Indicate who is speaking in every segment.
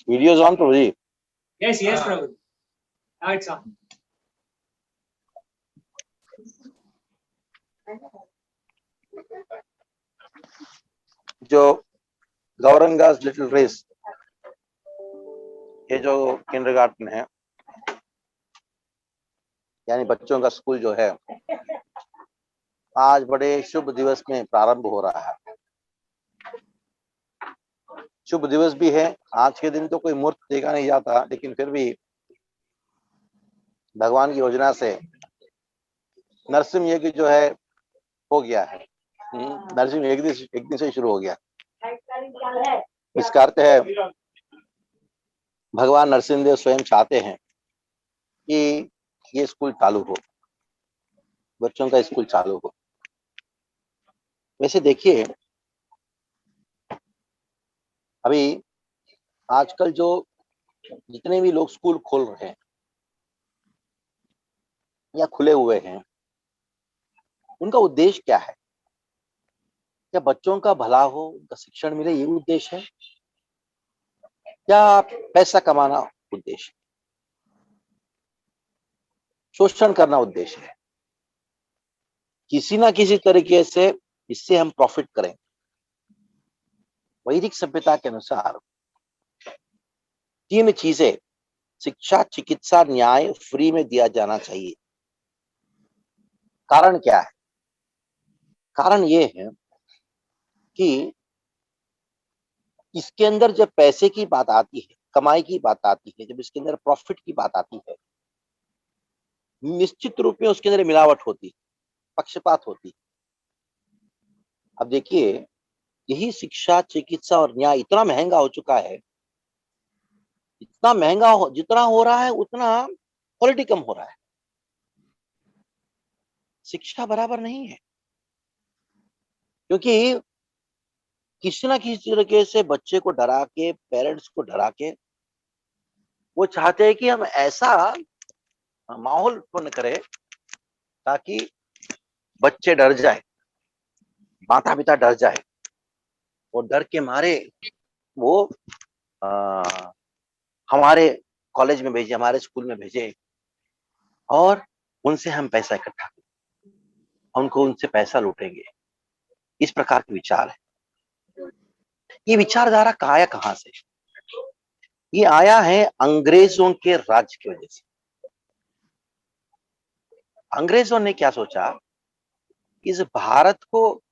Speaker 1: Videos on, Prabhuji.
Speaker 2: Yes, yes, Prabhu. Now it's on.
Speaker 1: जो गौरंगास little race, ये जो kindergarten है, यानी बच्चों का स्कूल जो है, आज बड़े शुभ दिवस में प्रारंभ हो रहा है। शुभ दिवस भी है। आज के दिन तो कोई मुहूर्त देखा नहीं जाता, लेकिन फिर भी भगवान की योजना से नरसिंह यज्ञ जो है हो गया है। नरसिंह एक दिन से शुरू हो गया। इसका अर्थ है भगवान नरसिंह देव स्वयं चाहते हैं कि ये स्कूल चालू हो, बच्चों का स्कूल चालू हो। वैसे देखिए, अभी आजकल जो जितने भी लोग स्कूल खोल रहे हैं या खुले हुए हैं, उनका उद्देश्य क्या है? क्या बच्चों का भला हो, उनका शिक्षण मिले, ये उद्देश्य है, या पैसा कमाना उद्देश्य, शोषण करना उद्देश्य है? किसी ना किसी तरीके से इससे हम प्रॉफिट करें। वैदिक सभ्यता के अनुसार 3 चीजें, शिक्षा, चिकित्सा, न्याय फ्री में दिया जाना चाहिए। कारण क्या है? कारण ये है कि इसके अंदर जब पैसे की बात आती है, कमाई की बात आती है, जब इसके अंदर प्रॉफिट की बात आती है, निश्चित रूप में उसके अंदर मिलावट होती है, पक्षपात होती है। अब देखिए, यही शिक्षा, चिकित्सा और न्याय इतना महंगा हो चुका है, इतना महंगा जितना हो रहा है उतना क्वालिटी कम हो रहा है। शिक्षा बराबर नहीं है, क्योंकि किसी ना किसी तरीके से बच्चे को डरा के, पेरेंट्स को डरा के वो चाहते हैं कि हम ऐसा माहौल उत्पन्न करें ताकि बच्चे डर जाए, माता पिता डर जाए, और डर के मारे वो हमारे कॉलेज में भेजे, हमारे स्कूल में भेजे, और उनसे हम पैसा इकट्ठा करें, उनको उनसे पैसा लूटेंगे। इस प्रकार के विचार है। ये विचारधारा आया कहां से? ये आया है अंग्रेजों के राज की वजह से। अंग्रेजों ने क्या सोचा, इस भारत को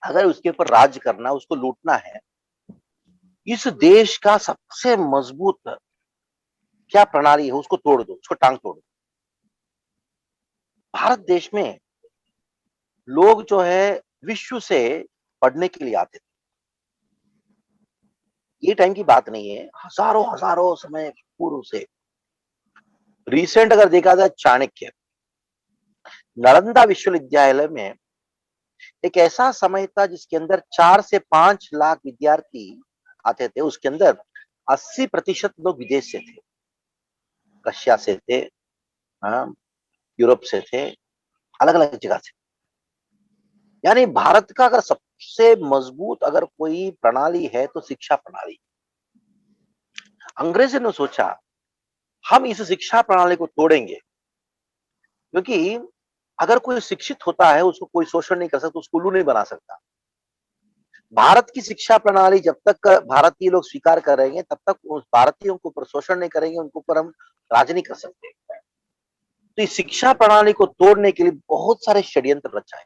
Speaker 1: अगर उसके ऊपर राज करना, उसको लूटना है, इस देश का सबसे मजबूत क्या प्रणाली है उसको तोड़ दो, उसको टांग तोड़ दो। भारत देश में लोग जो है विश्व से पढ़ने के लिए आते थे। ये टाइम की बात नहीं है, हजारों हजारों समय पूर्व से। रिसेंट अगर देखा जाए, चाणक्य, नालंदा विश्वविद्यालय में एक ऐसा समय था जिसके अंदर 4 से 5 लाख विद्यार्थी आते थे। उसके अंदर 80% लोग विदेश से थे, रशिया से थे, यूरोप से थे, अलग अलग जगह से। यानी भारत का अगर सबसे मजबूत अगर कोई प्रणाली है तो शिक्षा प्रणाली। अंग्रेजों ने सोचा हम इस शिक्षा प्रणाली को तोड़ेंगे, क्योंकि अगर कोई शिक्षित होता है उसको कोई शोषण नहीं कर सकता, उसको उल्लू नहीं बना सकता। भारत की शिक्षा प्रणाली जब तक भारतीय लोग स्वीकार करेंगे तब तक उस भारतीयों के ऊपर शोषण नहीं करेंगे, उनके ऊपर हम राज नहीं कर सकते। तो इस शिक्षा प्रणाली को तोड़ने के लिए बहुत सारे षड्यंत्र रचाए,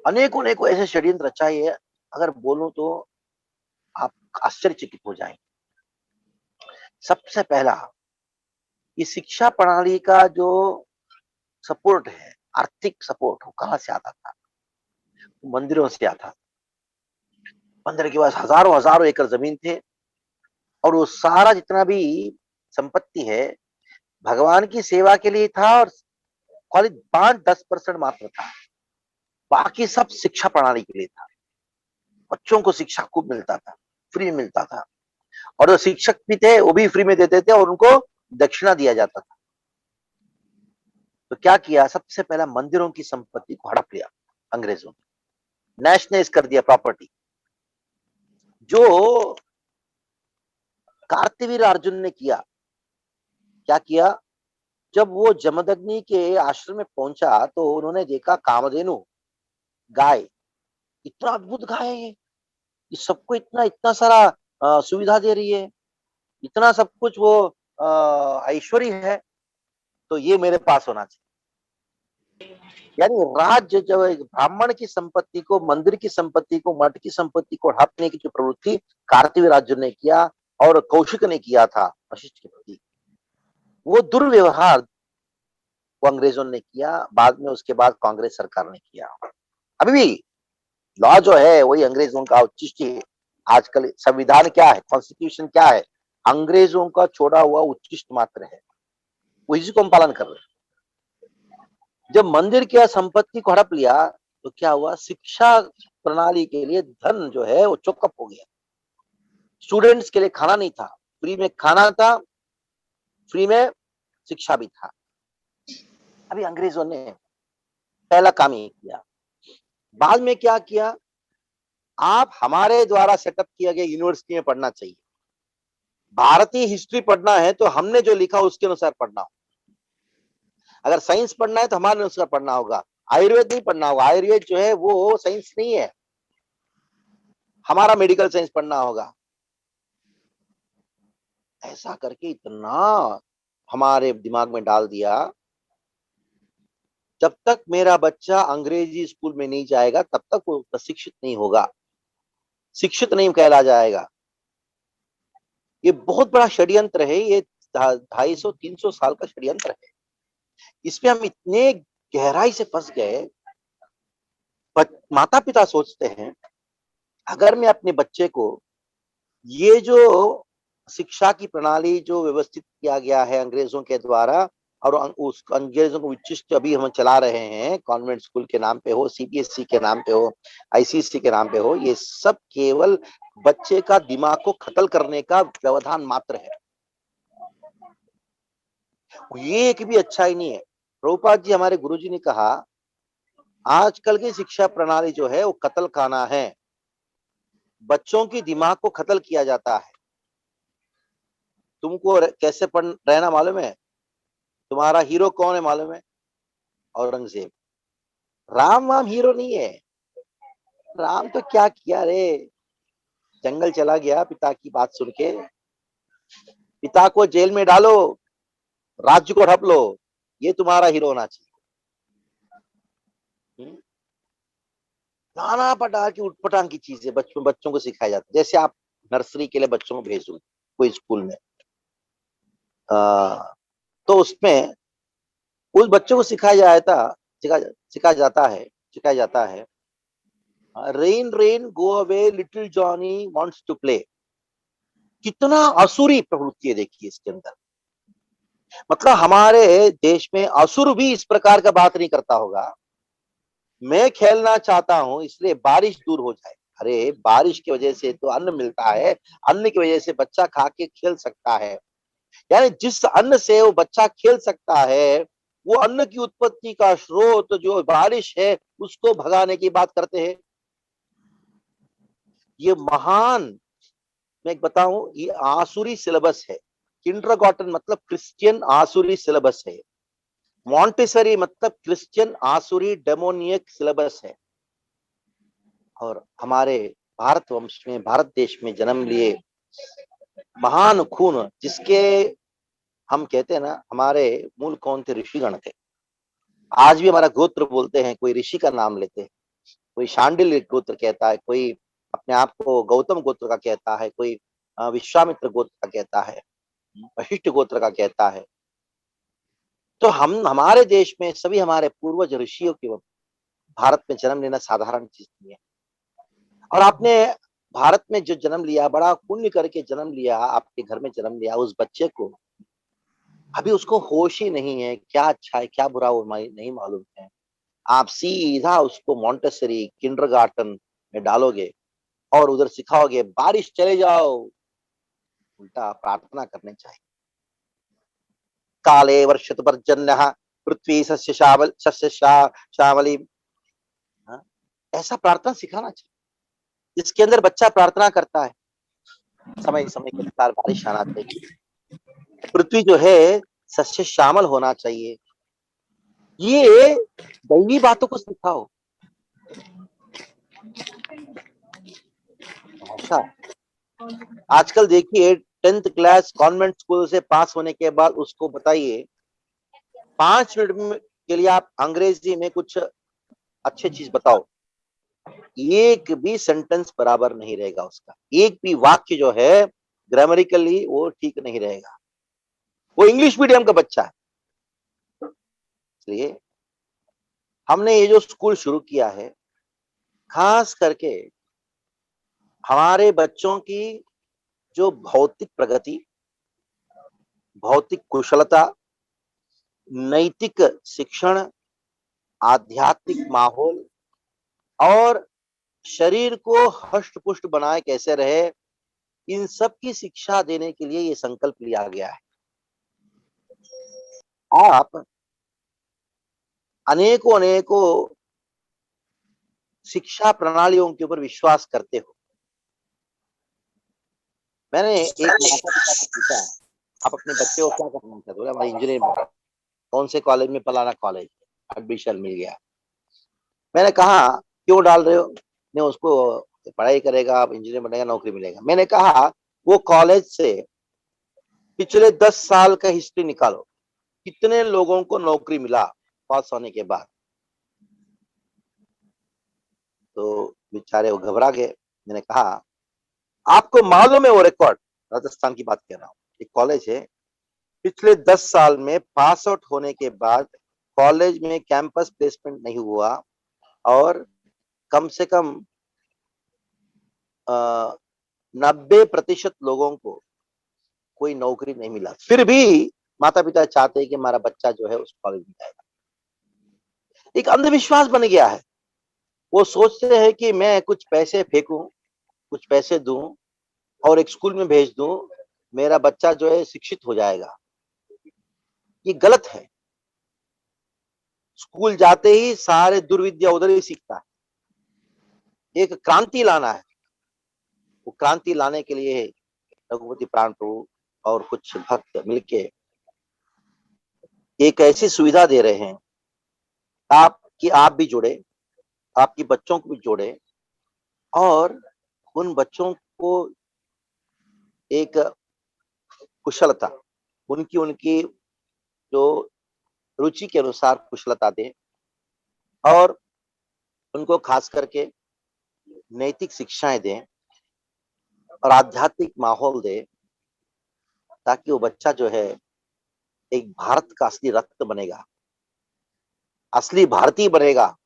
Speaker 1: अनेकों अनेकों ऐसे षड्यंत्र रचाए, अगर बोलूं तो आप आश्चर्यचकित हो जाएंगे। सबसे पहला, ये शिक्षा प्रणाली का जो सपोर्ट है, आर्थिक सपोर्ट, वो कहां से आता था? मंदिरों से आता। मंदिर के पास हजारों हजारों एकड़ जमीन थे, और वो सारा जितना भी संपत्ति है भगवान की सेवा के लिए था, और खाली 5-10% मात्र था, बाकी सब शिक्षा प्रणाली के लिए था। बच्चों को शिक्षा खूब मिलता था, फ्री मिलता था, और जो शिक्षक भी थे वो भी फ्री में देते थे, और उनको दक्षिणा दिया जाता था। तो क्या किया, सबसे पहला मंदिरों की संपत्ति को हड़प लिया अंग्रेजों ने, नेशनलाइज कर दिया प्रॉपर्टी। जो कार्तवीर अर्जुन ने किया, क्या किया, जब वो जमदग्नि के आश्रम में पहुंचा तो उन्होंने देखा कामधेनु गाय, इतना अद्भुत गाय है ये सबको इतना इतना सारा सुविधा दे रही है, इतना सब कुछ वो ऐश्वर्य है, तो ये मेरे पास होना चाहिए। यानी राज्य जब एक ब्राह्मण की संपत्ति को, मंदिर की संपत्ति को, मठ की संपत्ति को हड़पने की जो प्रवृत्ति कार्तवीर अर्जुन ने किया और कौशिक ने किया था वशिष्ठ के प्रति, वो दुर्व्यवहार वो अंग्रेजों ने किया, बाद में उसके बाद कांग्रेस सरकार ने किया। अभी भी लॉ जो है वही अंग्रेजों का उच्चिष्ट है। आजकल संविधान क्या है, कॉन्स्टिट्यूशन क्या है, अंग्रेजों का छोड़ा हुआ उच्चिष्ट मात्र है, उसी को हम पालन कर रहे हैं। जब मंदिर की संपत्ति को हड़प लिया तो क्या हुआ, शिक्षा प्रणाली के लिए धन जो है वो चौकअप हो गया। स्टूडेंट्स के लिए खाना नहीं था, फ्री में खाना था, फ्री में शिक्षा भी था। अभी अंग्रेजों ने पहला काम ये किया। बाद में क्या किया, आप हमारे द्वारा सेटअप किया गया यूनिवर्सिटी में पढ़ना चाहिए, भारतीय हिस्ट्री पढ़ना है तो हमने जो लिखा उसके अनुसार पढ़ना हो, अगर साइंस पढ़ना है तो हमारे अनुसार पढ़ना होगा, आयुर्वेद नहीं पढ़ना होगा, आयुर्वेद जो है वो साइंस नहीं है, हमारा मेडिकल साइंस पढ़ना होगा। ऐसा करके इतना हमारे दिमाग में डाल दिया, जब तक मेरा बच्चा अंग्रेजी स्कूल में नहीं जाएगा तब तक वो प्रशिक्षित नहीं होगा, शिक्षित नहीं कहला जाएगा। ये बहुत बड़ा षड्यंत्र है, ये 250-300 साल का षड्यंत्र है। इसमें हम इतने गहराई से फंस गए। माता पिता सोचते हैं अगर मैं अपने बच्चे को ये जो शिक्षा की प्रणाली जो व्यवस्थित किया गया है अंग्रेजों के द्वारा, और उस अंग्रेजों को उच्चिष्ट अभी हम चला रहे हैं, कॉन्वेंट स्कूल के नाम पे हो, सीबीएसई के नाम पे हो, आईसीएसई के नाम पे हो, ये सब केवल बच्चे का दिमाग को खत्ल करने का व्यवधान मात्र है, ये एक भी अच्छा ही नहीं है। प्रभुपाद जी हमारे गुरुजी ने कहा आजकल की शिक्षा प्रणाली जो है वो कत्ल खाना है, बच्चों की दिमाग को खत्ल किया जाता है। तुमको कैसे पढ़ रहना मालूम है, तुम्हारा हीरो कौन है मालूम है, औरंगजेब। राम वाम हीरो नहीं है, राम तो क्या किया रे, जंगल चला गया पिता की बात सुन के, पिता को जेल में डालो, राज्य को हड़प लो, ये तुम्हारा हीरो होना चाहिए। नाना प्रकार की उठपटांग की चीजें बच्चों को सिखाई जाती, जैसे आप नर्सरी के लिए बच्चों को भेजो कोई स्कूल में, तो उसमें उस बच्चों को सिखाया जाता है rain rain go away little Johnny wants to play. कितना असुरी प्रवृत्ति है देखिए इसके अंदर, मतलब हमारे देश में असुर भी इस प्रकार का बात नहीं करता होगा, मैं खेलना चाहता हूं इसलिए बारिश दूर हो जाए। अरे बारिश की वजह से तो अन्न मिलता है, अन्न की वजह से बच्चा खा के खेल सकता है, यानी जिस अन्न से वो बच्चा खेल सकता है वो अन्न की उत्पत्ति का स्रोत जो बारिश है उसको भगाने की बात करते हैं। ये महान, मैं एक बताऊं, ये आसुरी सिलेबस है। किंडरगार्टन मतलब क्रिश्चियन आसुरी सिलेबस है, मॉन्टेसरी मतलब क्रिश्चियन आसुरी डेमोनियक सिलेबस है। और हमारे भारत वंश में, भारत देश में जन्म लिए महान खून, जिसके हम कहते हैं ना हमारे मूल कौन थे, ऋषिगण थे। आज भी हमारा गोत्र बोलते हैं, कोई ऋषि का नाम लेते हैं, कोई शांडिल्य गोत्र कहता है, कोई अपने आप को गौतम गोत्र का कहता है, कोई विश्वामित्र गोत्र का कहता है, वशिष्ठ गोत्र का कहता है। तो हम हमारे देश में सभी हमारे पूर्वज ऋषियों के भारत में जन्म लेना साधारण चीज नहीं है। और आपने भारत में जो जन्म लिया, बड़ा पुण्य करके जन्म लिया, आपके घर में जन्म लिया, उस बच्चे को अभी उसको होश ही नहीं है क्या अच्छा है क्या बुरा, वो नहीं मालूम है। आप सीधा उसको मॉन्टेसरी किंडरगार्टन में डालोगे और उधर सिखाओगे बारिश चले जाओ, उल्टा प्रार्थना करने चाहिए। काले वर्षतु पर्जन्यः पृथ्वी श्यामली। हाँ, ऐसा प्रार्थना सिखाना चाहिए, इसके अंदर बच्चा प्रार्थना करता है, समय समय के अनुसार बारिश आना चाहिए, पृथ्वी जो है सस्य श्यामल होना चाहिए। ये दैवी बातों को सिखाओ। ऐसा आजकल देखिए 10th क्लास कॉन्वेंट स्कूल से पास होने के बाद उसको बताइए 5 मिनट के लिए आप अंग्रेजी में कुछ अच्छी चीज बताओ, एक भी सेंटेंस बराबर नहीं रहेगा उसका, एक भी वाक्य जो है ग्रामरिकली वो ठीक नहीं रहेगा। वो इंग्लिश मीडियम का बच्चा है। इसलिए हमने ये जो स्कूल शुरू किया है, खास करके हमारे बच्चों की जो भौतिक प्रगति, भौतिक कुशलता, नैतिक शिक्षण, आध्यात्मिक माहौल और शरीर को हष्ट पुष्ट बनाए कैसे रहे, इन सब की शिक्षा देने के लिए ये संकल्प लिया गया है। आप अनेकों अनेकों शिक्षा प्रणालियों के ऊपर विश्वास करते हो। मैंने एक माता पिता से पूछा, आप अपने बच्चे को क्या करना चाहते हो? बोला भाई इंजीनियर। कौन से कॉलेज में? फलाना कॉलेज, एडमिशन मिल गया। मैंने कहा क्यों डाल रहे हो? नहीं, उसको पढ़ाई करेगा, आप इंजीनियर बनेगा, नौकरी मिलेगा। मैंने कहा वो कॉलेज से पिछले 10 साल का हिस्ट्री निकालो, कितने लोगों को नौकरी मिला पास होने के बाद। तो बेचारे वो घबरा गए। मैंने कहा आपको मालूम है वो रिकॉर्ड, राजस्थान की बात कर रहा हूँ, एक कॉलेज है, पिछले 10 साल में पास आउट होने के बाद कॉलेज में कैंपस प्लेसमेंट नहीं हुआ और कम से कम 90% लोगों को कोई नौकरी नहीं मिला। फिर भी माता पिता चाहते हैं कि हमारा बच्चा जो है उस कॉलेज में जाएगा। एक अंधविश्वास बन गया है। वो सोचते हैं कि मैं कुछ पैसे फेंकूं, कुछ पैसे दूं और एक स्कूल में भेज दूं, मेरा बच्चा जो है शिक्षित हो जाएगा। ये गलत है। स्कूल जाते ही सारे दुर्विद्या उधर ही सीखता है। एक क्रांति लाना है। वो क्रांति लाने के लिए रघुपति प्राण प्रभु और कुछ भक्त मिलके एक ऐसी सुविधा दे रहे हैं आप भी जुड़े, आपकी बच्चों को भी जोड़े और उन बच्चों को एक कुशलता, उनकी उनकी जो रुचि के अनुसार कुशलता दें और उनको खास करके नैतिक शिक्षाएं दें और आध्यात्मिक माहौल दें, ताकि वो बच्चा जो है एक भारत का असली रक्त बनेगा, असली भारतीय बनेगा,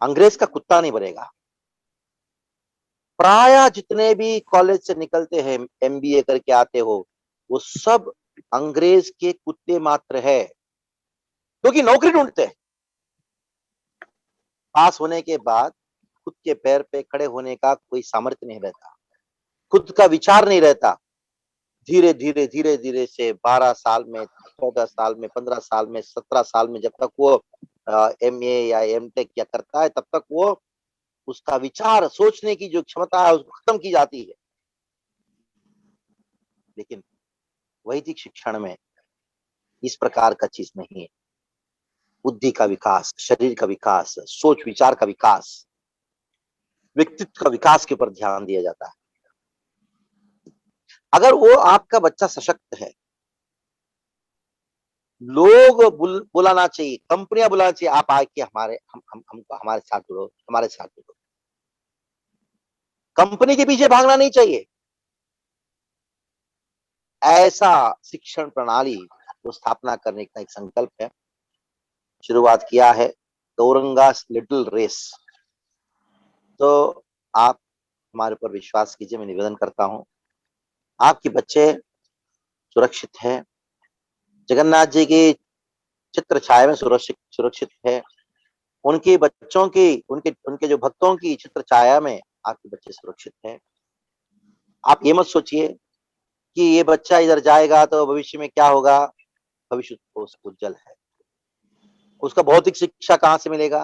Speaker 1: अंग्रेज का कुत्ता नहीं बनेगा। प्राय जितने भी कॉलेज से निकलते हैं, एमबीए करके आते हो, वो सब अंग्रेज के कुत्ते मात्र है, क्योंकि नौकरी ढूंढते हैं। पास होने के बाद खुद के पैर पे खड़े होने का कोई सामर्थ्य नहीं रहता, खुद का विचार नहीं रहता। धीरे धीरे धीरे धीरे से 12 साल में, 14 साल में, 15 साल में, 17 साल में, जब तक वो एमए या एमटेक या करता है, तब तक वो उसका विचार सोचने की जो क्षमता है उसको खत्म की जाती है। लेकिन वैदिक शिक्षण में इस प्रकार का चीज नहीं है। बुद्धि का विकास, शरीर का विकास, सोच विचार का विकास, व्यक्तित्व का विकास के ऊपर ध्यान दिया जाता है। अगर वो आपका बच्चा सशक्त है, लोग बुलाना चाहिए, कंपनियां बुलाना चाहिए, आप आके हमको हमारे साथ जुड़ो, हमारे साथ जुड़ो। कंपनी के पीछे भागना नहीं चाहिए। ऐसा शिक्षण प्रणाली को स्थापना करने का एक संकल्प है, शुरुआत किया है गौरंगास लिटिल रेस। तो आप हमारे ऊपर विश्वास कीजिए, मैं निवेदन करता हूं, आपके बच्चे सुरक्षित है, जगन्नाथ जी की चित्र छाया में सुरक्षित है, उनके बच्चों की, उनके उनके जो भक्तों की चित्र छाया में आपके बच्चे सुरक्षित हैं। आप ये मत सोचिए कि ये बच्चा इधर जाएगा तो भविष्य में क्या होगा, भविष्य उज्जवल है। उसका भौतिक शिक्षा कहाँ से मिलेगा?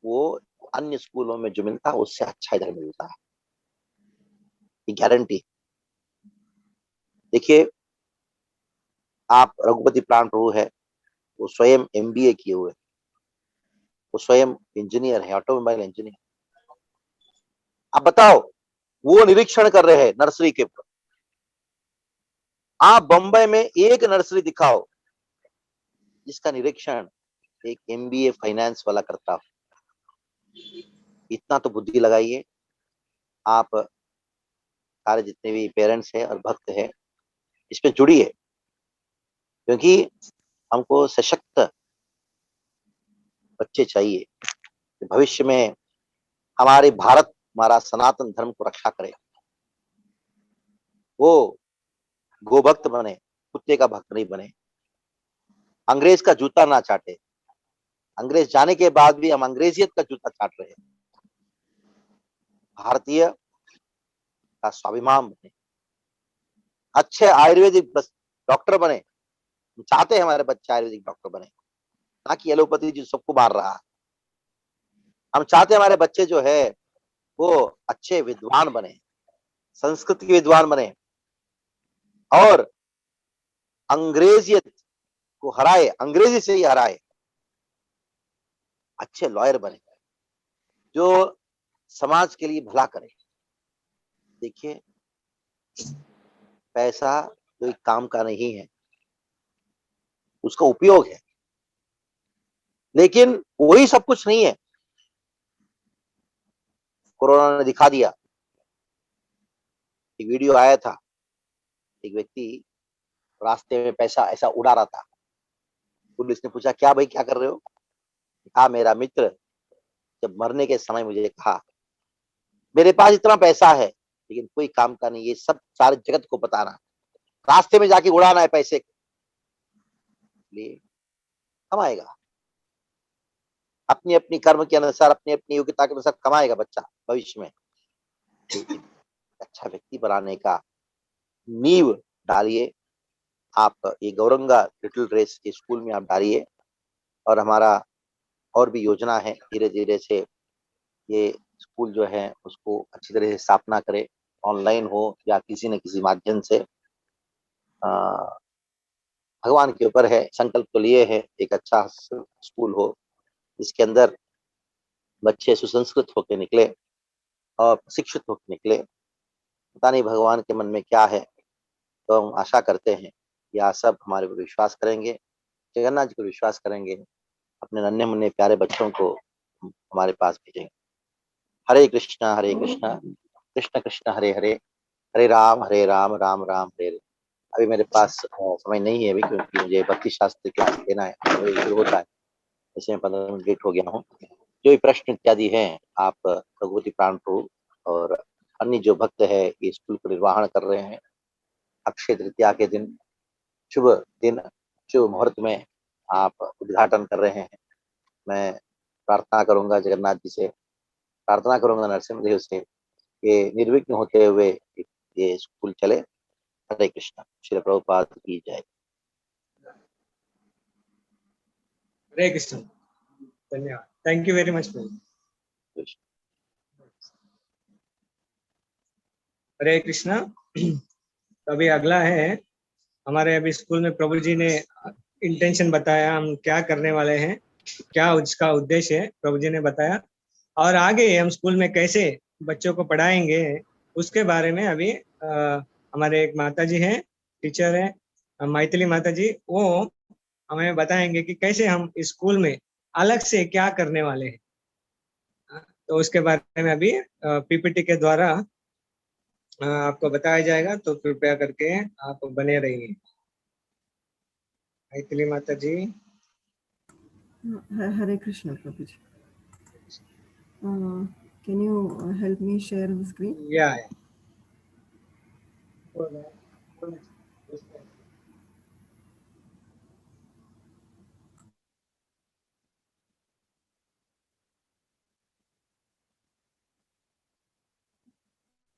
Speaker 1: वो अन्य स्कूलों में जो मिलता है उससे अच्छा इधर मिलता है, ये गारंटी। देखिए, आप रघुपति प्राण प्रभु है, वो स्वयं एमबीए किए हुए, वो स्वयं इंजीनियर है, ऑटोमोबाइल इंजीनियर। आप बताओ, वो निरीक्षण कर रहे हैं नर्सरी के ऊपर। आप बंबई में एक नर्सरी दिखाओ जिसका निरीक्षण एक एमबीए फाइनेंस वाला करता हो। इतना तो बुद्धि लगाइए। आप सारे जितने भी पेरेंट्स हैं और भक्त हैं, इस पे जुड़िए, क्योंकि हमको सशक्त बच्चे चाहिए कि भविष्य में हमारे भारत, हमारा सनातन धर्म को रक्षा करे। वो गोभक्त बने, कुत्ते का भक्त नहीं बने, अंग्रेज का जूता ना चाटे। अंग्रेज जाने के बाद भी हम अंग्रेजियत का जूता चाट रहे हैं। भारतीय का स्वाभिमान बने, अच्छे आयुर्वेदिक डॉक्टर बने। हम चाहते हैं हमारे बच्चे आयुर्वेदिक डॉक्टर बने, ना कि एलोपैथी जो सबको मार रहा है। हम चाहते हैं हमारे बच्चे जो है वो अच्छे विद्वान बने, संस्कृत के विद्वान बने, और अंग्रेजियत को हराए, अंग्रेजी से ही हराए, अच्छे लॉयर बने जो समाज के लिए भला करे। देखिए, पैसा कोई काम का नहीं है, उसका उपयोग है, लेकिन वही सब कुछ नहीं है। कोरोना ने दिखा दिया। एक वीडियो आया था, एक व्यक्ति रास्ते में पैसा ऐसा उड़ा रहा था। पुलिस ने पूछा, क्या भाई क्या कर रहे हो? कहा, मेरा मित्र जब मरने के समय मुझे कहा, मेरे पास इतना पैसा है लेकिन कोई काम का नहीं, ये सब सारे जगत को बताना, रास्ते में जाके उड़ाना है पैसे के लिए, कमाएगा अपनी अपनी कर्म के अनुसार, अपनी अपनी योग्यता के अनुसार कमाएगा बच्चा भविष्य में। अच्छा व्यक्ति बनाने का नींव डालिए। आप ये गौरंगा लिटिल रेस के स्कूल में आप डालिए, और हमारा और भी योजना है, धीरे धीरे से ये स्कूल जो है उसको अच्छी तरह से स्थापना करे, ऑनलाइन हो या किसी न किसी माध्यम से। भगवान के ऊपर है, संकल्प तो लिए है एक अच्छा स्कूल हो जिसके अंदर बच्चे सुसंस्कृत होकर निकले और शिक्षित होकर निकले। पता नहीं भगवान के मन में क्या है, तो हम आशा करते हैं कि आप सब हमारे पर विश्वास करेंगे, जगन्नाथ जी को विश्वास करेंगे, अपने नन्हे मुन्ने प्यारे बच्चों को हमारे पास भेजेंगे। हरे कृष्णा कृष्ण कृष्ण हरे हरे, हरे राम राम राम हरे हरे। अभी मेरे पास समय नहीं है अभी, क्योंकि मुझे भक्ति शास्त्र क्लास देना है, वही शुरू होता है, इसमें 15 मिनट लेट हो गया हूँ। जो भी प्रश्न इत्यादि हैं, आप भगवती प्राण प्रभु और अन्य जो भक्त है ये स्कूल को निर्वहन कर रहे हैं। अक्षय तृतीया के दिन, शुभ दिन, शुभ मुहूर्त में आप उद्घाटन कर रहे हैं। मैं प्रार्थना करूंगा जगन्नाथ जी से, प्रार्थना करूंगा नरसिंह देव से कि निर्विघ्न होते हुए ये स्कूल चले। हरे कृष्णा। श्री प्रभुपाद की जय।
Speaker 2: हरे कृष्ण, धन्यवाद, थैंक यू वेरी मच प्रभु। हरे कृष्णा। तो अभी अगला है हमारे, अभी स्कूल में प्रभु जी ने इंटेंशन बताया, हम क्या करने वाले हैं, क्या उसका उद्देश्य है, प्रभु जी ने बताया, और आगे हम स्कूल में कैसे बच्चों को पढ़ाएंगे उसके बारे में अभी हमारे एक माता जी हैं, टीचर है मैथिली माता जी, वो हमें बताएंगे कि कैसे हम स्कूल में अलग से क्या करने वाले हैं। तो उसके बारे में अभी पीपीटी के द्वारा आपको बताया जाएगा, तो कृपया करके आप बने रहिए। मैथिली माता जी।
Speaker 3: Hare Krishna, Prabhuji. Can you help me share the screen?
Speaker 2: Yeah.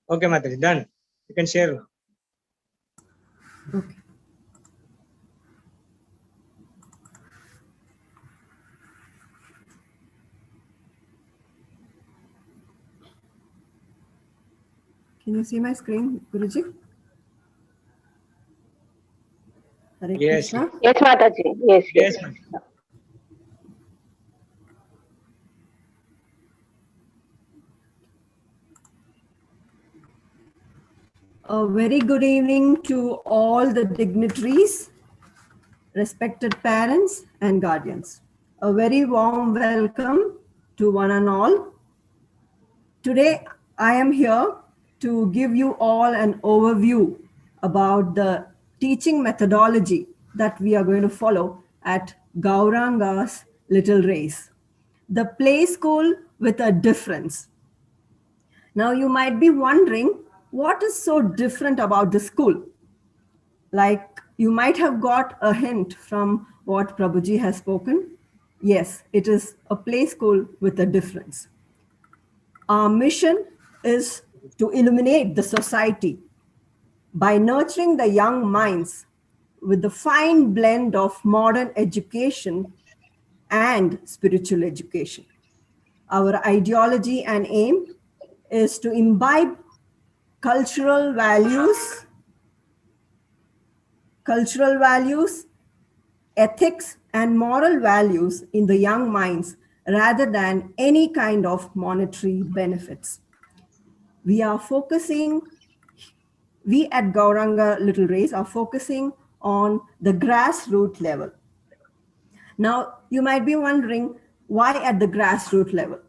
Speaker 2: Okay, Mataji, done. You can share now.
Speaker 3: Okay. Can you see my screen, Guruji? Hare
Speaker 2: Yes.
Speaker 3: Krishna.
Speaker 4: Yes, Mataji. Yes, yes.
Speaker 2: Yes, ma'am.
Speaker 3: A very good evening to all the dignitaries, respected parents and guardians. A very warm welcome to one and all. Today, I am here to give you all an overview about the teaching methodology that we are going to follow at Gauranga's Little Race, the play school with a difference. Now, you might be wondering, what is so different about the school? Like, you might have got a hint from what Prabhuji has spoken. Yes, it is a play school with a difference. Our mission is to illuminate the society by nurturing the young minds with the fine blend of modern education and spiritual education. Our ideology and aim is to imbibe cultural values, ethics, and moral values in the young minds rather than any kind of monetary benefits. We at Gauranga Little Race are focusing on the grassroots level. Now, you might be wondering, why at the grassroots level?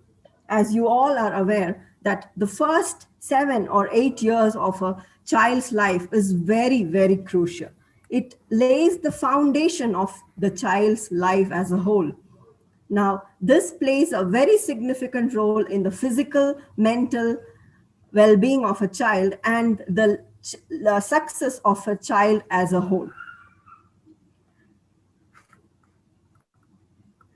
Speaker 3: As you all are aware that the first 7 or 8 years of a child's life is very, very crucial. It lays the foundation of the child's life as a whole. Now, this plays a very significant role in the physical, mental well-being of a child and the success of a child as a whole.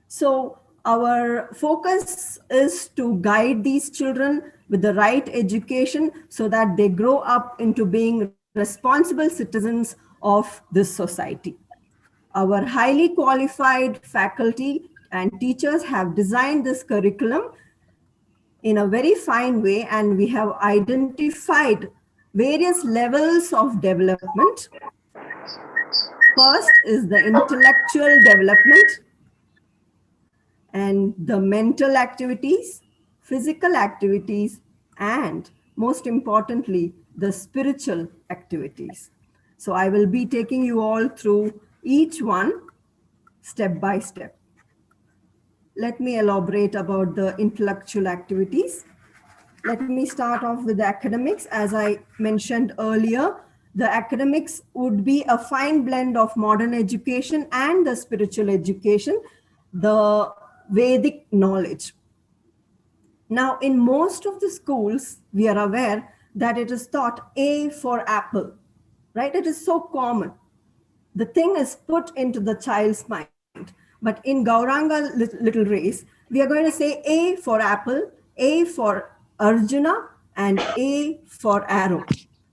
Speaker 3: So our focus is to guide these children with the right education so that they grow up into being responsible citizens of this society. Our highly qualified faculty and teachers have designed this curriculum in a very fine way, and we have identified various levels of development. First is the intellectual development, and the mental activities, physical activities, and most importantly, the spiritual activities. So I will be taking you all through each one step by step. Let me elaborate about the intellectual activities. Let me start off with the academics. As I mentioned earlier, the academics would be a fine blend of modern education and the spiritual education, the Vedic knowledge. Now, in most of the schools, we are aware that it is taught A for apple, right? It is so common. The thing is put into the child's mind. But in Gauranga Little Race, we are going to say A for apple, A for Arjuna, and A for arrow.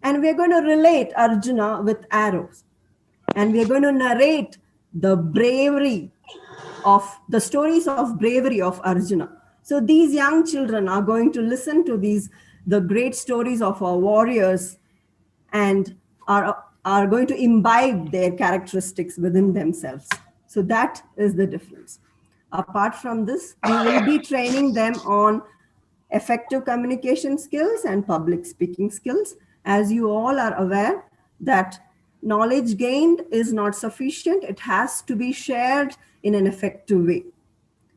Speaker 3: And we're going to relate Arjuna with arrows. And we're going to narrate the bravery of the stories of bravery of Arjuna. So these young children are going to listen to the great stories of our warriors and are going to imbibe their characteristics within themselves. So that is the difference. Apart from this, we will be training them on effective communication skills and public speaking skills. As you all are aware that knowledge gained is not sufficient. It has to be shared in an effective way.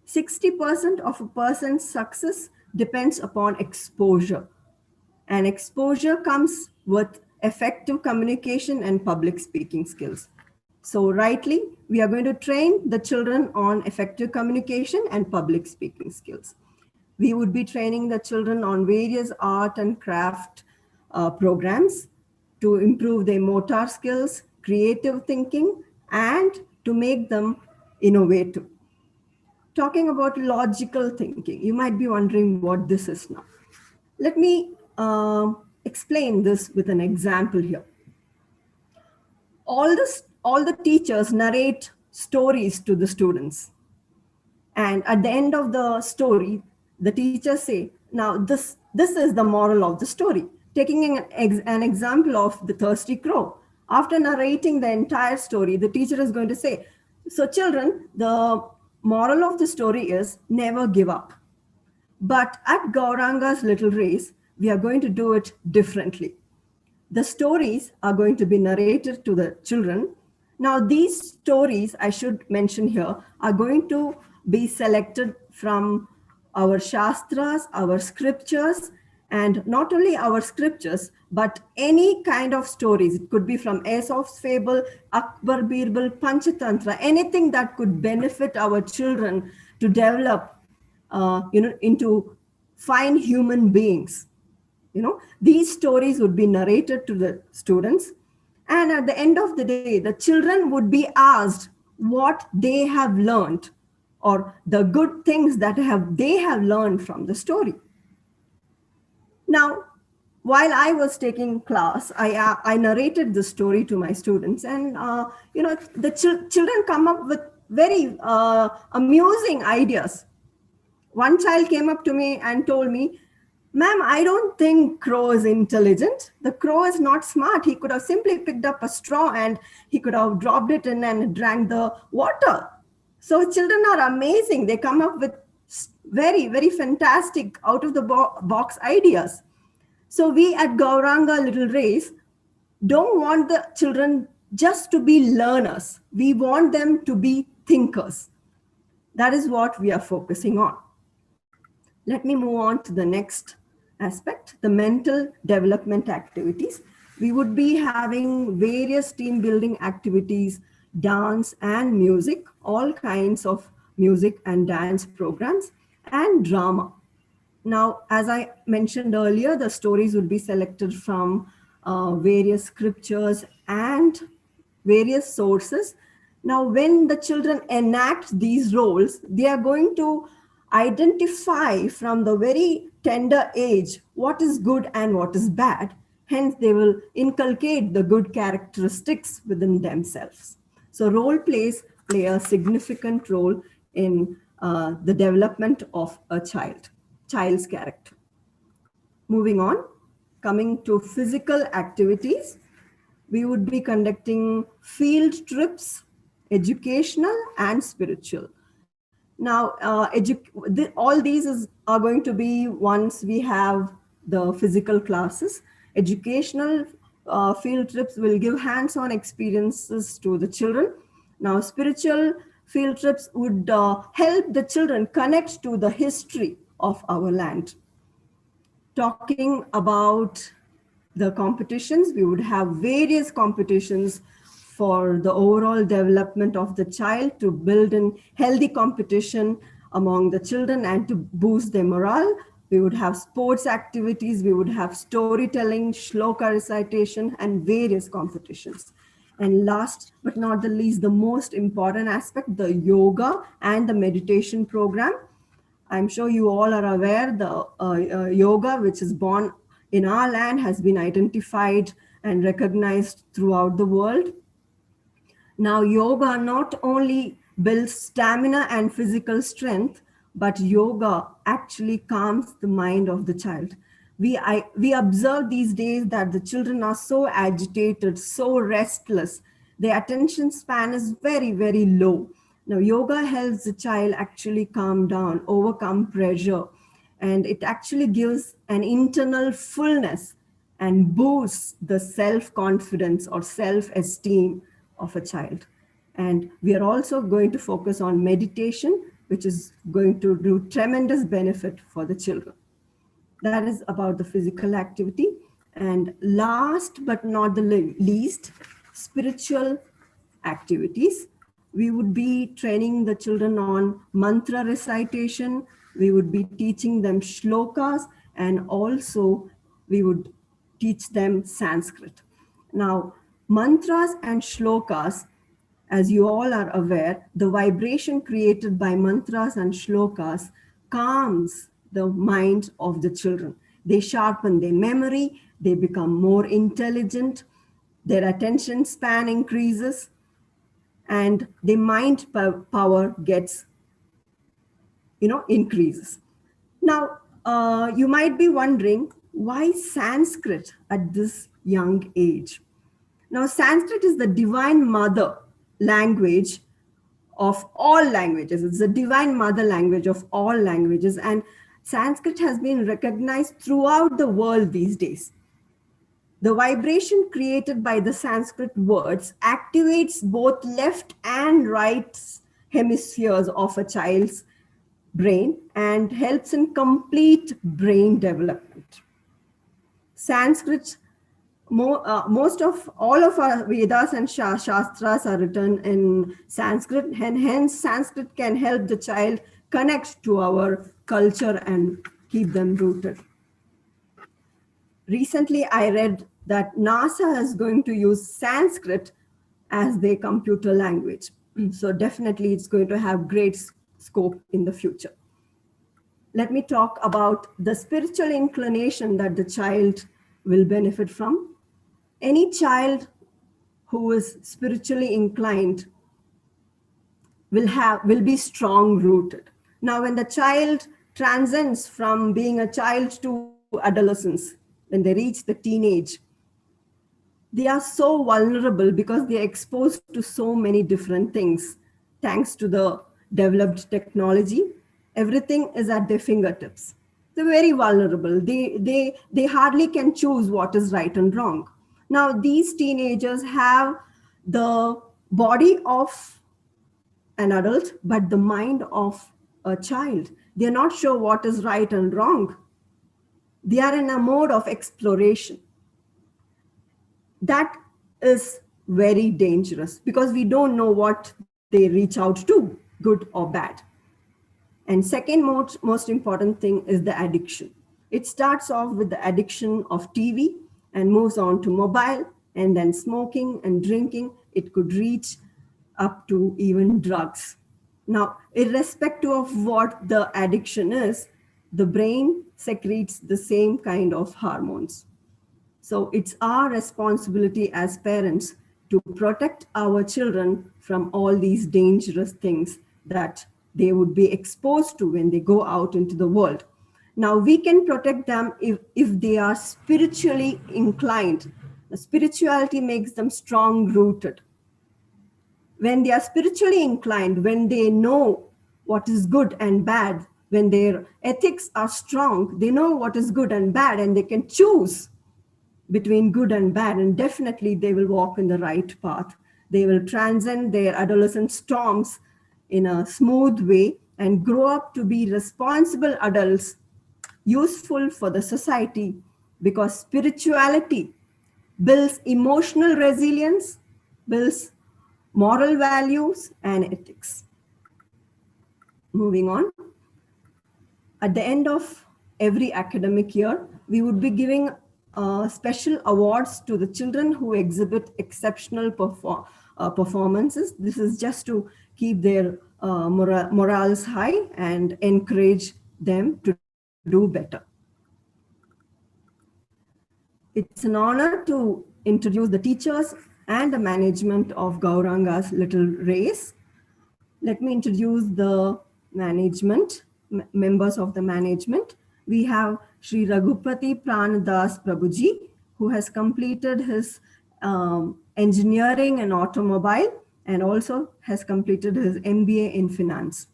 Speaker 3: 60% of a person's success depends upon exposure. And exposure comes with effective communication and public speaking skills. So rightly, we are going to train the children on effective communication and public speaking skills. We would be training the children on various art and craft programs to improve their motor skills, creative thinking, and to make them innovative. Talking about logical thinking, you might be wondering what this is now. Let me explain this with an example here. All the teachers narrate stories to the students. And at the end of the story, the teachers say, now this is the moral of the story. taking an example of the thirsty crow. After narrating the entire story, the teacher is going to say, so children, the moral of the story is never give up. But at Gauranga's Little Race, we are going to do it differently. The stories are going to be narrated to the children. Now, these stories, I should mention here, are going to be selected from our Shastras, our scriptures, and not only our scriptures, but any kind of stories. It could be from Aesop's fable, Akbar, Birbal, Panchatantra, anything that could benefit our children to develop, into fine human beings. These stories would be narrated to the students, and at the end of the day, the children would be asked what they have learned or the good things that they have learned from the story. Now, while I was taking class, I narrated the story to my students, and the children come up with very amusing ideas. One child came up to me and told me, "Ma'am, I don't think Crow is intelligent. The crow is not smart. He could have simply picked up a straw and he could have dropped it in and drank the water." So children are amazing. They come up with very, very fantastic out of the box ideas. So we at Gauranga Little Race don't want the children just to be learners. We want them to be thinkers. That is what we are focusing on. Let me move on to the next aspect, the mental development activities. We would be having various team building activities, dance and music, all kinds of music and dance programs, and drama. Now, as I mentioned earlier, the stories would be selected from various scriptures and various sources. Now, when the children enact these roles, they are going to identify from the very tender age what is good and what is bad. Hence, they will inculcate the good characteristics within themselves. So role plays play a significant role in the development of a child's character. Moving on, coming to physical activities, we would be conducting field trips, educational and spiritual. Now, all these are going to be once we have the physical classes. Educational field trips will give hands-on experiences to the children. Now, spiritual field trips would help the children connect to the history of our land. Talking about the competitions, we would have various competitions for the overall development of the child, to build in healthy competition among the children and to boost their morale. We would have sports activities, we would have storytelling, shloka recitation, and various competitions. And last but not the least, the most important aspect, the yoga and the meditation program. I'm sure you all are aware the yoga, which is born in our land, has been identified and recognized throughout the world. Now, yoga not only builds stamina and physical strength, but yoga actually calms the mind of the child. We observe these days that the children are so agitated, so restless. Their attention span is very, very low. Now, yoga helps the child actually calm down, overcome pressure, and it actually gives an internal fullness and boosts the self-confidence or self-esteem of a child. And we are also going to focus on meditation, which is going to do tremendous benefit for the children. That is about the physical activity. And last but not the least, spiritual activities. We would be training the children on mantra recitation. We would be teaching them shlokas, and also we would teach them Sanskrit. Now, mantras and shlokas, as you all are aware, the vibration created by mantras and shlokas calms the mind of the children. They sharpen their memory, they become more intelligent, their attention span increases, and the mind power gets, increases. Now, you might be wondering, why Sanskrit at this young age? Now, Sanskrit is the divine mother language of all languages. It's the divine mother language of all languages. And Sanskrit has been recognized throughout the world these days. The vibration created by the Sanskrit words activates both left and right hemispheres of a child's brain and helps in complete brain development. Sanskrit, most of all of our Vedas and Shastras are written in Sanskrit, and hence Sanskrit can help the child connect to our culture and keep them rooted. Recently, I read that NASA is going to use Sanskrit as their computer language. So definitely it's going to have great scope in the future. Let me talk about the spiritual inclination that the child will benefit from. Any child who is spiritually inclined will be strong rooted. Now, when the child transcends from being a child to adolescence, when they reach the teenage, they are so vulnerable because they are exposed to so many different things. Thanks to the developed technology, everything is at their fingertips. They're very vulnerable. They hardly can choose what is right and wrong. Now, these teenagers have the body of an adult, but the mind of a child. They're not sure what is right and wrong. They are in a mode of exploration. That is very dangerous because we don't know what they reach out to, good or bad. And second most important thing is the addiction. It starts off with the addiction of TV and moves on to mobile and then smoking and drinking. It could reach up to even drugs. Now, irrespective of what the addiction is, the brain secretes the same kind of hormones. So it's our responsibility as parents to protect our children from all these dangerous things that they would be exposed to when they go out into the world. Now, we can protect them if they are spiritually inclined. The spirituality makes them strong-rooted. When they are spiritually inclined, when they know what is good and bad, when their ethics are strong, they know what is good and bad, and they can choose between good and bad, and definitely they will walk in the right path. They will transcend their adolescent storms in a smooth way and grow up to be responsible adults, useful for the society, because spirituality builds emotional resilience, builds moral values and ethics. Moving on. At the end of every academic year, we would be giving special awards to the children who exhibit exceptional performances. This is just to keep their morals high and encourage them to do better. It's an honor to introduce the teachers and the management of Gauranga's Little Race. Let me introduce the management, members of the management. We have Sri Raghupati Pranadas Prabhuji, who has completed his engineering and automobile and also has completed his MBA in finance.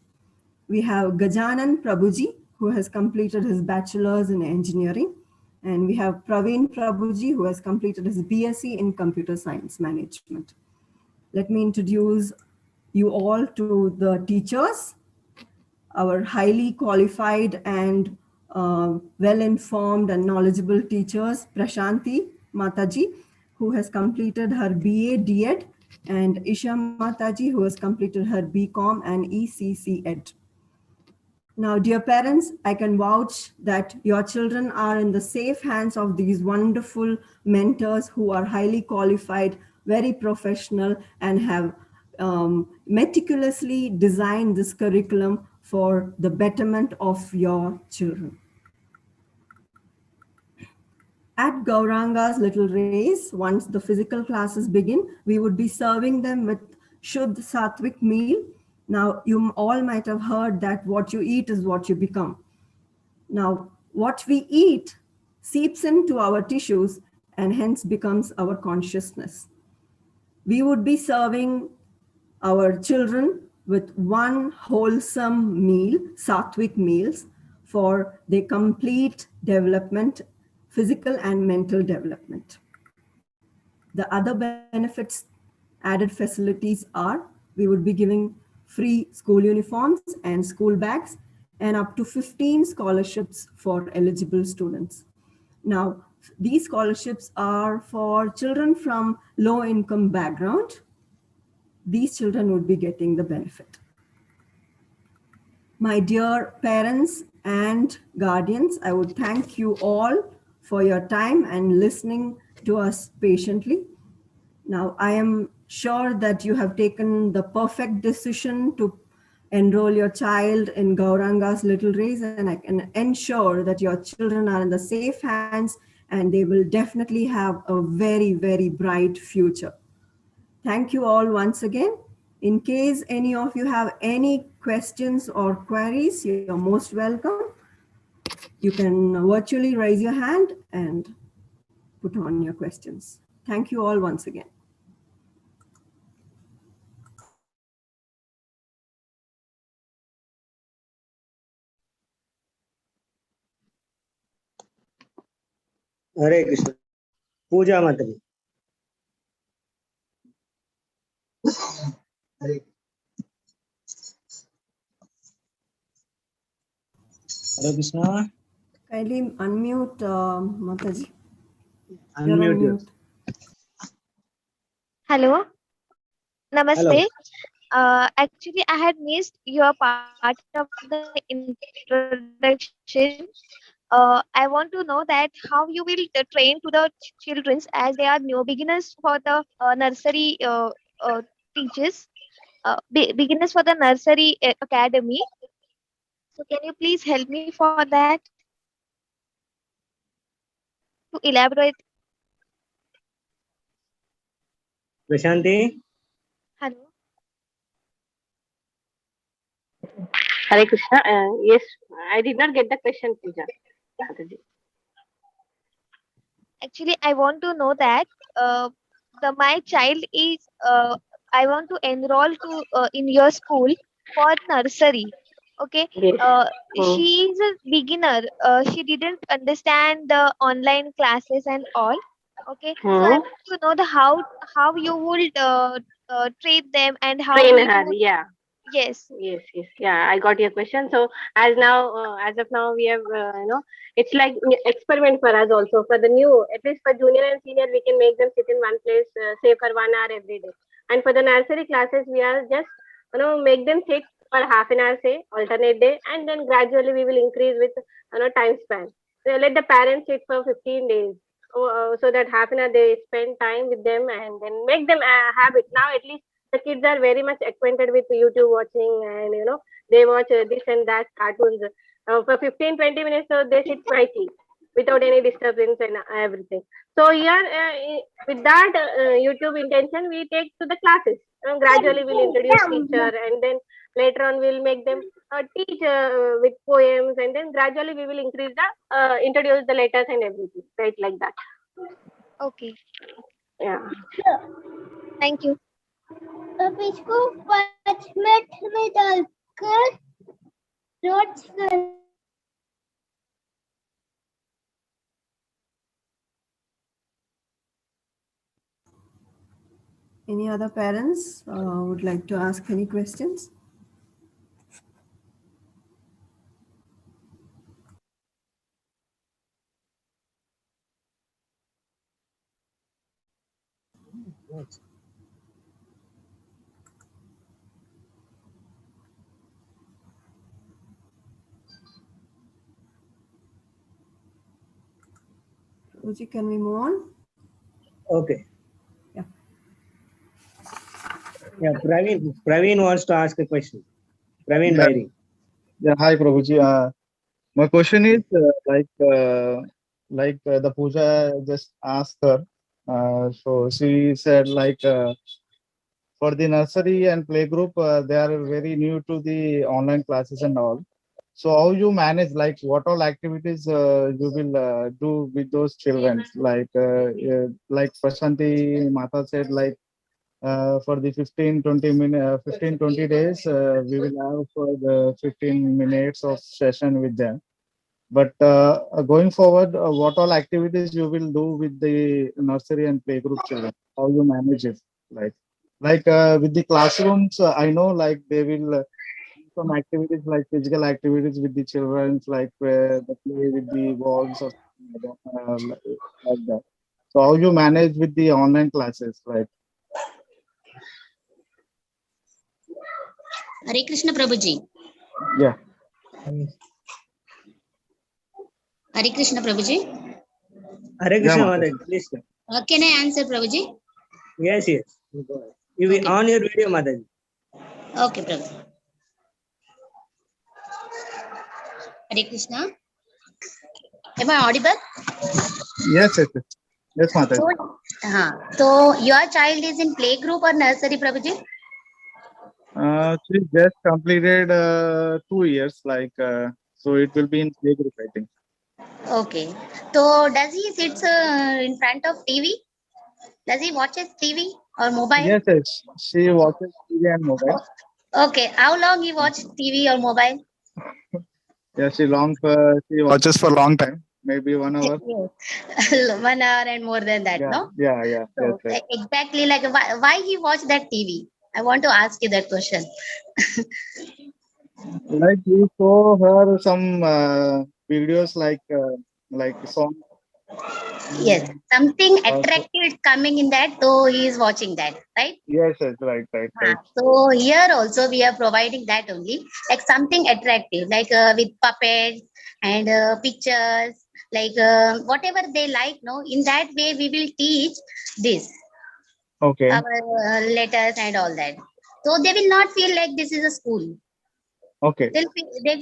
Speaker 3: We have Gajanan Prabhuji, who has completed his bachelor's in engineering. And we have Praveen Prabhuji, who has completed his BSc in computer science management. Let me introduce you all to the teachers, our highly qualified and well-informed and knowledgeable teachers, Prashanti Mataji, who has completed her BA DEd, and Isha Mataji, who has completed her BCom and ECC Ed. Now, dear parents, I can vouch that your children are in the safe hands of these wonderful mentors who are highly qualified, very professional, and have meticulously designed this curriculum for the betterment of your children. At Gauranga's Little Race, once the physical classes begin, we would be serving them with Shuddh Sattvic meal. Now, you all might have heard that what you eat is what you become. Now, what we eat seeps into our tissues, and hence becomes our consciousness. We would be serving our children with one wholesome meal, sattvic meals, for their complete development, physical and mental development. The other benefits, added facilities are, we would be giving free school uniforms and school bags and up to 15 scholarships for eligible students. Now, these scholarships are for children from low income background. These children would be getting the benefit. My dear parents and guardians, I would thank you all for your time and listening to us patiently. Now, I am sure that you have taken the perfect decision to enroll your child in Gauranga's Little Race, and I can ensure that your children are in the safe hands and they will definitely have a very, very bright future. Thank you all once again. In case any of you have any questions or queries, you're most welcome. You can virtually raise your hand and put on your questions. Thank you all once again.
Speaker 2: Hare Krishna. Pooja Mataji. Hare Krishna.
Speaker 3: Kindly unmute Mataji. You're
Speaker 2: Unmute
Speaker 3: on
Speaker 2: yourself.
Speaker 3: mute.
Speaker 4: Hello, Namaste.
Speaker 2: Hello.
Speaker 4: Actually, I had missed your part of the introduction. I want to know that how you will train to the children as they are new beginners for the nursery teachers, beginners for the nursery academy. So, can you please help me for that to elaborate?
Speaker 2: Prashanti.
Speaker 4: Hello.
Speaker 5: Hare Krishna. Yes, I did not get the question, Pooja. Mataji.
Speaker 4: Actually, I want to know that my child is I want to enroll to in your school for nursery. Okay,
Speaker 5: Yes.
Speaker 4: she is a beginner. She didn't understand the online classes and all. Okay, so I
Speaker 5: Hmm.
Speaker 4: want to know the how you would treat them and how
Speaker 5: Train
Speaker 4: will
Speaker 5: her.
Speaker 4: you.
Speaker 5: Yeah.
Speaker 4: Yes.
Speaker 5: Yes. Yes. Yeah. I got your question. So as of now, we have it's like experiment for us also for the new. At least for junior and senior, we can make them sit in one place, say for 1 hour every day. And for the nursery classes, we are just make them sit for half an hour, say alternate day, and then gradually we will increase with time span. So let the parents sit for 15 days. So that half an hour they spend time with them and then make them a habit. Now at least the kids are very much acquainted with YouTube watching, and they watch this and that cartoons for 15-20 minutes, so they sit quietly without any disturbance and everything. So here with that YouTube intention we take to the classes. Gradually we'll introduce teacher, and then later on we'll make them teach with poems, and then gradually we will increase the introduce the letters and everything, right, like that.
Speaker 4: Okay.
Speaker 5: Yeah.
Speaker 4: Thank you.
Speaker 6: अब इसको 5 minute में डालकर notes कर
Speaker 3: Any other parents would like to ask any questions? Ruchi, can we move on?
Speaker 2: Okay.
Speaker 3: Yeah.
Speaker 2: Yeah. Praveen wants to ask a question. Praveen Bairi.
Speaker 7: Yeah, hi Prabhuji. My question is the Pooja just asked her. So she said for the nursery and playgroup, they are very new to the online classes and all. So how you manage, like what all activities you will do with those children? Like Prasanti Mata said, like for the 15 20 days, we will have for the 15 minutes of session with them. But going forward, what all activities you will do with the nursery and playgroup children? How you manage it? With the classrooms, I know like they will some activities like physical activities with the children, like they play with the balls or like that. So how you manage with the online classes? Like
Speaker 8: Hare Krishna Prabhuji.
Speaker 7: yeah,
Speaker 8: Hare Krishna Prabhuji.
Speaker 2: Hare
Speaker 7: yeah,
Speaker 2: Krishna,
Speaker 7: Mataji.
Speaker 2: Mataji, please.
Speaker 8: Can I answer Prabhuji?
Speaker 2: Yes, yes. Go ahead. You will
Speaker 8: Okay.
Speaker 2: on your video, Mataji.
Speaker 8: Okay, Prabhuji. Hare Krishna. Am I audible?
Speaker 7: Yes, yes, yes. Yes, Mataji.
Speaker 8: So your child is in play group or nursery, Prabhuji?
Speaker 7: She just completed 2 years, so it will be in playgroup, I think.
Speaker 8: Okay. So does he sit in front of TV? Does he watch TV or mobile?
Speaker 7: Yes, yes. She watches TV and mobile.
Speaker 8: Okay. How long he watch TV or mobile?
Speaker 7: Yeah, she watches for long time, maybe 1 hour.
Speaker 8: 1 hour and more than that,
Speaker 7: Yeah,
Speaker 8: no?
Speaker 7: yeah, yeah. Yes,
Speaker 8: So
Speaker 7: yes.
Speaker 8: exactly like why he watch that TV? I want to ask you that question.
Speaker 7: Like we show her some videos like song.
Speaker 8: Yes, something
Speaker 7: Also,
Speaker 8: attractive is coming in that, so he is watching that, right?
Speaker 7: yes, yes, right, right, right.
Speaker 8: So here also we are providing that only, like something attractive, like with puppets and pictures, like whatever they like. No, in that way we will teach this
Speaker 7: Okay,
Speaker 8: our letters and all that. So they will not feel like this is a school.
Speaker 7: okay,
Speaker 8: They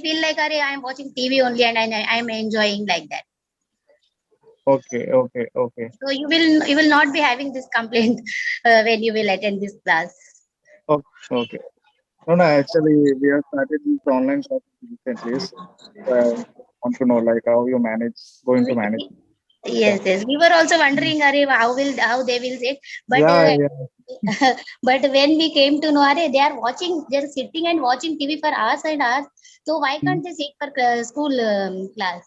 Speaker 8: feel like, I am watching TV only and I am enjoying like that.
Speaker 7: okay, okay, okay,
Speaker 8: So you will not be having this complaint when you will attend this class.
Speaker 7: okay, okay. No, no, actually, we have started this online class recently, so I want to know like how you going to manage.
Speaker 8: Yes, yes. We were also wondering, how they will say, but
Speaker 7: Yeah, yeah.
Speaker 8: but when we came to know, they are watching, they are sitting and watching TV for hours and hours. So why can't they sit for school class?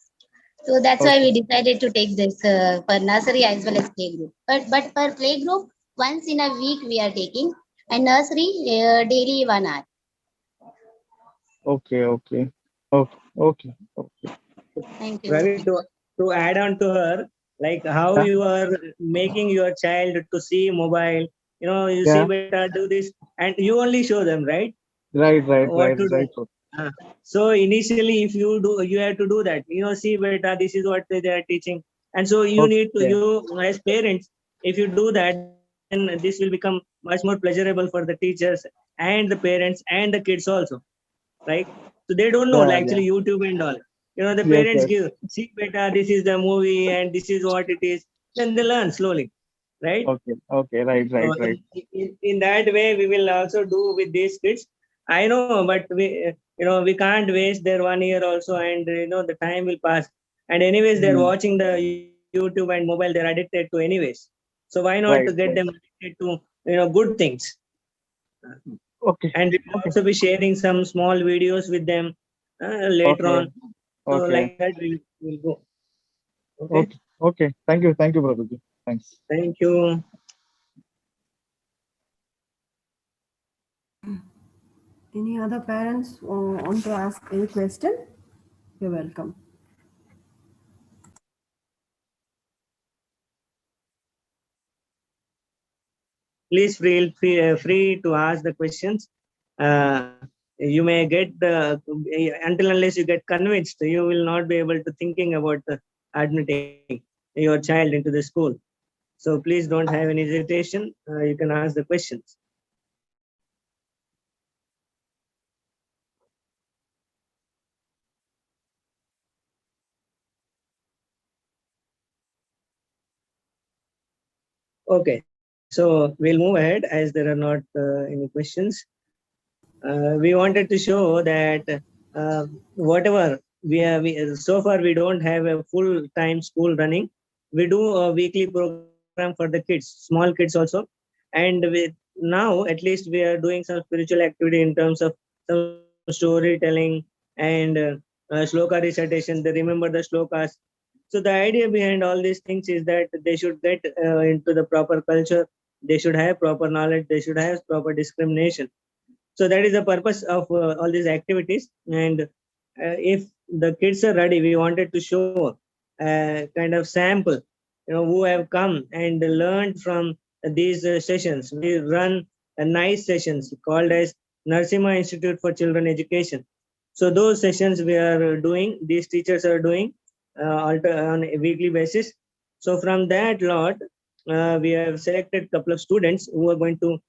Speaker 8: So that's why we
Speaker 7: Okay,
Speaker 8: decided to take this for nursery as well as playgroup. But for playgroup, once in a week we are taking, and nursery daily 1 hour.
Speaker 7: okay, okay, okay, okay, okay.
Speaker 8: Thank you.
Speaker 2: Ravi, to add on to her, like how
Speaker 7: Yeah,
Speaker 2: you are making your child to see mobile, you see
Speaker 7: yeah,
Speaker 2: better, do this, and you only show them, right?
Speaker 7: right, right,
Speaker 2: What
Speaker 7: right,
Speaker 2: to do.
Speaker 7: right.
Speaker 2: So initially, if you have to do that, see beta, this is what they are teaching. And so you need to,
Speaker 7: Okay,
Speaker 2: as parents, if you do that, then this will become much more pleasurable for the teachers and the parents and the kids also, right? So they don't know
Speaker 7: yeah,
Speaker 2: like,
Speaker 7: yeah.
Speaker 2: actually YouTube and all. The
Speaker 7: Yes,
Speaker 2: parents
Speaker 7: yes.
Speaker 2: give, see beta, this is the movie and this is what it is. Then they learn slowly, right?
Speaker 7: Okay, okay, right, right,
Speaker 2: So
Speaker 7: right.
Speaker 2: in that way, we will also do with these kids. I know, but we can't waste their 1 year also, and the time will pass. And anyways, they're
Speaker 7: Mm,
Speaker 2: watching the YouTube and mobile. They're addicted to anyways. So why not
Speaker 7: right,
Speaker 2: to get
Speaker 7: right.
Speaker 2: them addicted to good things?
Speaker 7: Okay,
Speaker 2: And we will
Speaker 7: okay,
Speaker 2: also be sharing some small videos with them later
Speaker 7: okay,
Speaker 2: on. So
Speaker 7: okay,
Speaker 2: like that we will go. Okay.
Speaker 7: okay, okay. Thank you, Prabhuji. Thanks.
Speaker 2: Thank you.
Speaker 3: Any other parents want to ask any question? You're welcome.
Speaker 2: Please feel free to ask the questions. You may get until unless you get convinced, you will not be able to thinking about admitting your child into the school. So please don't have any hesitation. You can ask the questions. Okay, so we'll move ahead as there are not any questions. We wanted to show that whatever so far we don't have a full time school running. We do a weekly program for the kids, small kids also, and with now at least we are doing some spiritual activity in terms of some storytelling and shloka recitation. They remember the shlokas. So the idea behind all these things is that they should get into the proper culture. They should have proper knowledge. They should have proper discrimination. So that is the purpose of all these activities. And if the kids are ready, we wanted to show a kind of sample, who have come and learned from these sessions. We run a nice sessions called as Narasimha Institute for Children Education. So those sessions we are doing, these teachers are doing on a weekly basis. So from that lot, we have selected a couple of students who are going to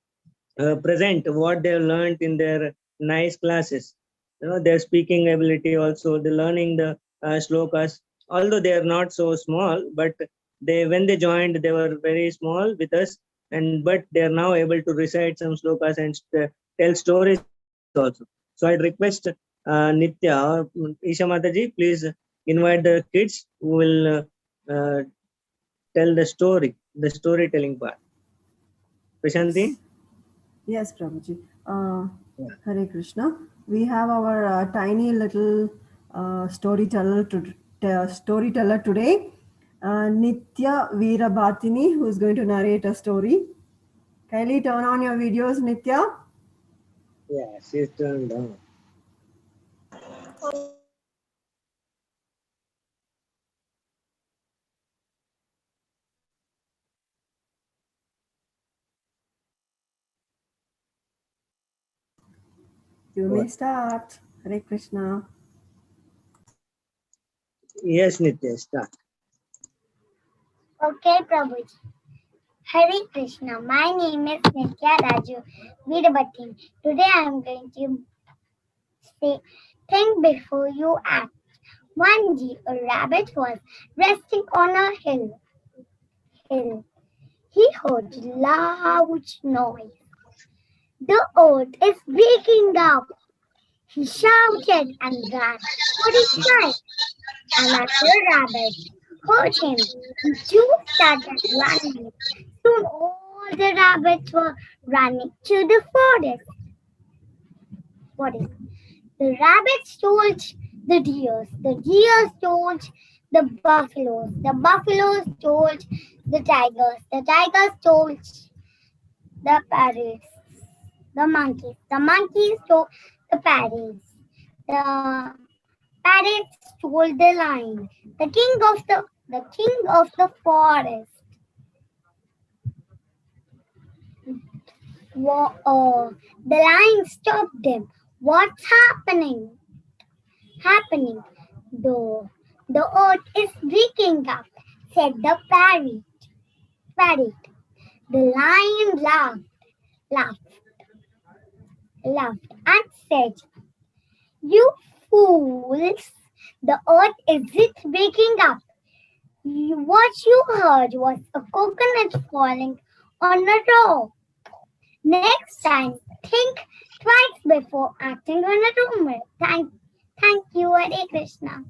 Speaker 2: present what they have learned in their nice classes. Their speaking ability also, the learning the shlokas. Although they are not so small, but when they joined, they were very small with us, and but they are now able to recite some shlokas and tell stories also. So I request Nitya or Isha Mataji, please invite the kids who will tell the storytelling part. Prashanti?
Speaker 3: Yes, Prabhuji. Hare Krishna. We have our tiny little storyteller today, Nitya Veerabhatini, who is going to narrate a story. Kindly turn on your videos, Nitya.
Speaker 2: Yeah, she's turned on.
Speaker 3: You may start. Hare Krishna.
Speaker 2: Yes, Nitya, start.
Speaker 6: Okay, Prabhuji. Hare Krishna. My name is Nitya Raju Veerabhatini. Today I am going to say, think before you act. One day a rabbit was resting on a hill. He heard loud noise. The earth is waking up. He shouted and ran for his life. Another rabbit heard him. He too started running. Soon all the rabbits were running to the forest. The rabbits told the deers. The deers told the buffaloes. The buffaloes told the tigers. The tigers told the parrots. The monkeys. The monkeys told the parrots. The parrots told the lion. The king of the forest. The lion stopped them. What's happening? The earth is waking up, said the parrot. The lion laughed and said, "You fools, the earth isn't waking up. What you heard was a coconut falling on a rock. Next time, think twice before acting on a rumor." Thank you, Hare Krishna.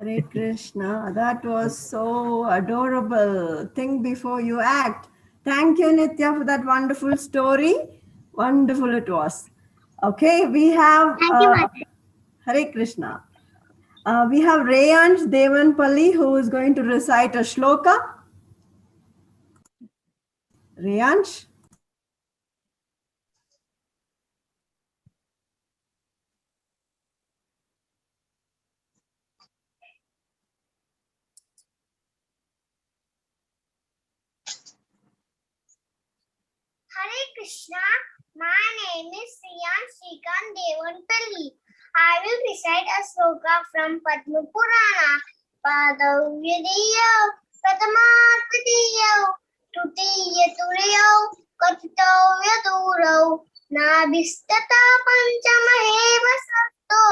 Speaker 3: Hare Krishna. That was so adorable. Think before you act. Thank you, Nitya, for that wonderful story. Wonderful it was. Okay, we have
Speaker 6: Thank you, Mother.
Speaker 3: Hare Krishna. We have Rayansh Devanpalli who is going to recite a shloka. Rayansh.
Speaker 6: Hare Krishna. My name is Siyan Srikant Devanpalli. I will recite a sloka from Padma Purana. Padavyadeya Pratamatvitiya Tutiya Turiyo Katitavya Durau Nabhistata Panchamaheva Satto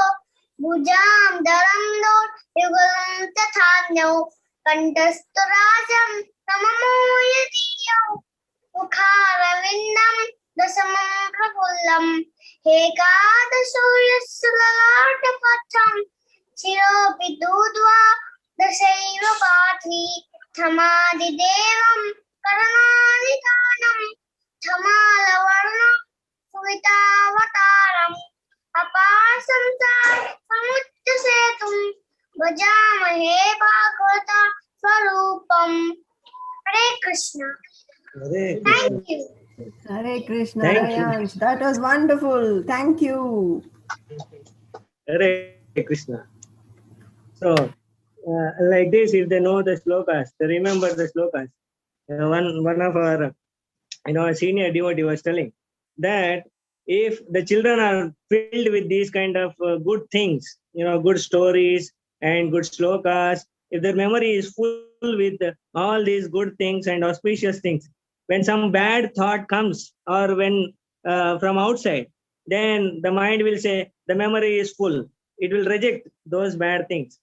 Speaker 6: Bhujam Daram Dot Yugalam Tathanyau Kantastharajam Namamoyadiyo Mukharavindam दशमं प्रफुल्लम् एकादशो यस्य ललाटपत्रम् चिरोऽपि दूत्वा दशैव party थमादिदेवं करणादिदानम् थमालवर्णं सुवितावतारम् अपासंसारसमुच्चसेतुं भजामहे Bhagavat स्वरूपम्। Hare Krishna.
Speaker 2: Hare
Speaker 6: Thank you.
Speaker 3: Hare Krishna,
Speaker 2: Thank you.
Speaker 3: Rayansh. That was wonderful. Thank you.
Speaker 2: Hare Krishna. So, like this, if they know the slokas, they remember the slokas. One of our, senior devotee was telling that if the children are filled with these kind of good things, good stories and good slokas, if their memory is full with all these good things and auspicious things, when some bad thought comes or when from outside, then the mind will say the memory is full. It will reject those bad things.